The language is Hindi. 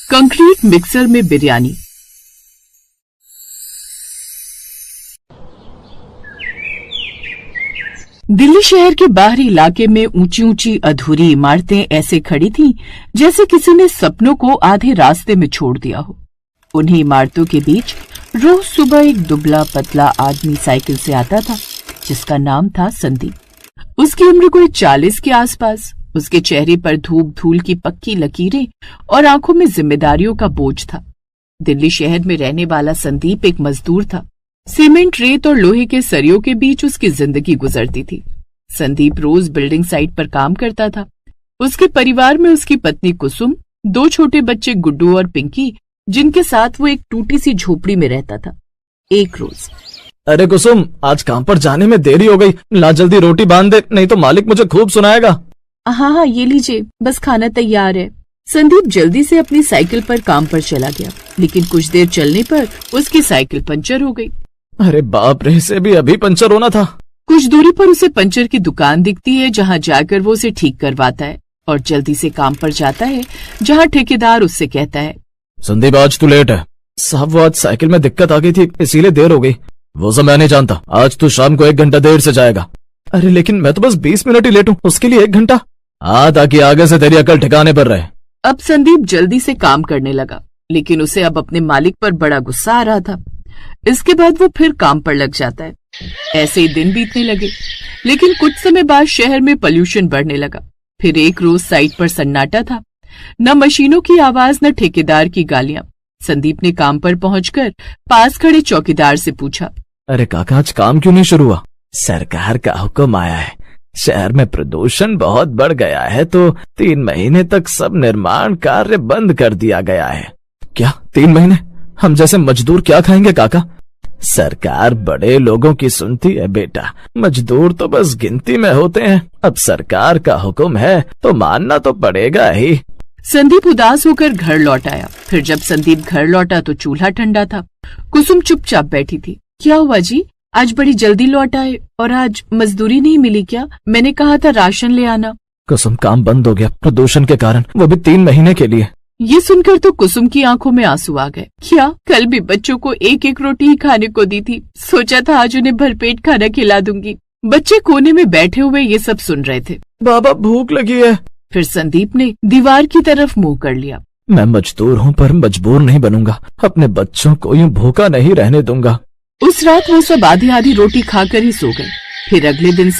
कंक्रीट मिक्सर में बिरयानी। दिल्ली शहर के बाहरी इलाके में ऊंची ऊंची अधूरी इमारतें ऐसे खड़ी थीं जैसे किसी ने सपनों को आधे रास्ते में छोड़ दिया हो। उन्हीं इमारतों के बीच रोज सुबह एक दुबला पतला आदमी साइकिल से आता था, जिसका नाम था संदीप। उसकी उम्र कोई 40 के आसपास। उसके चेहरे पर धूप धूल की पक्की लकीरें और आंखों में जिम्मेदारियों का बोझ था। दिल्ली शहर में रहने वाला संदीप एक मजदूर था। सीमेंट, रेत और लोहे के सरियों के बीच उसकी जिंदगी गुजरती थी। संदीप रोज बिल्डिंग साइट पर काम करता था। उसके परिवार में उसकी पत्नी कुसुम, 2 छोटे बच्चे गुड्डू और पिंकी, जिनके साथ वो एक टूटी सी झोपड़ी में रहता था। एक रोज, अरे कुसुम, आज काम पर जाने में देरी हो गई, ला जल्दी रोटी बांध दे, नहीं तो मालिक मुझे खूब सुनाएगा। हाँ, ये लीजिए, बस खाना तैयार है। संदीप जल्दी से अपनी साइकिल पर काम पर चला गया, लेकिन कुछ देर चलने पर उसकी साइकिल पंचर हो गई। अरे बाप रे, इसे भी अभी पंचर होना था। कुछ दूरी पर उसे पंचर की दुकान दिखती है, जहाँ जाकर वो उसे ठीक करवाता है और जल्दी से काम पर जाता है, जहाँ ठेकेदार उससे कहता है, संदीप आज तू लेट है। साहब, वो आज साइकिल में दिक्कत आ गई थी, इसीलिए देर हो गई। वो सब मैं नहीं जानता, आज तू शाम को 1 घंटा देर से जाएगा। अरे लेकिन मैं तो बस 20 मिनट ही लेट हूँ, उसके लिए 1 घंटा? हाँ, ताकि आगे से तेरी अकल ठिकाने पर रहे। अब संदीप जल्दी से काम करने लगा, लेकिन उसे अब अपने मालिक पर बड़ा गुस्सा आ रहा था। इसके बाद वो फिर काम पर लग जाता है। ऐसे ही दिन बीतने लगे, लेकिन कुछ समय बाद शहर में पोल्यूशन बढ़ने लगा। फिर एक रोज साइट पर सन्नाटा था, न मशीनों की आवाज न ठेकेदार की गालियां। संदीप ने काम पर पहुंचकर पास खड़े चौकीदार से पूछा, अरे काका, आज काम क्यों नहीं शुरू हुआ? सरकार का हुक्म आया है, शहर में प्रदूषण बहुत बढ़ गया है, तो 3 महीने तक सब निर्माण कार्य बंद कर दिया गया है। क्या 3 महीने? हम जैसे मजदूर क्या खाएंगे काका? सरकार बड़े लोगों की सुनती है बेटा, मजदूर तो बस गिनती में होते हैं। अब सरकार का हुक्म है तो मानना तो पड़ेगा ही। संदीप उदास होकर घर लौट आया। फिर जब संदीप घर लौटा तो चूल्हा ठंडा था। कुसुम चुपचाप बैठी थी। क्या हुआ जी, आज बड़ी जल्दी लौट आए और आज मजदूरी नहीं मिली क्या? मैंने कहा था राशन ले आना। कुसुम, काम बंद हो गया प्रदूषण के कारण, वो भी 3 महीने के लिए। ये सुनकर तो कुसुम की आंखों में आंसू आ गए। क्या कल भी बच्चों को 1-1 रोटी ही खाने को दी थी, सोचा था आज उन्हें भरपेट खाना खिला दूंगी। बच्चे कोने में बैठे हुए ये सब सुन रहे थे। बाबा, भूख लगी है। फिर संदीप ने दीवार की तरफ मुंह कर लिया। मैं मजदूर हूँ पर मजबूर नहीं बनूंगा, अपने बच्चों को यूं भूखा नहीं रहने दूंगा। उस रात वो सब आधी आधी रोटी खाकर ही सो गए। फिर अगले दिन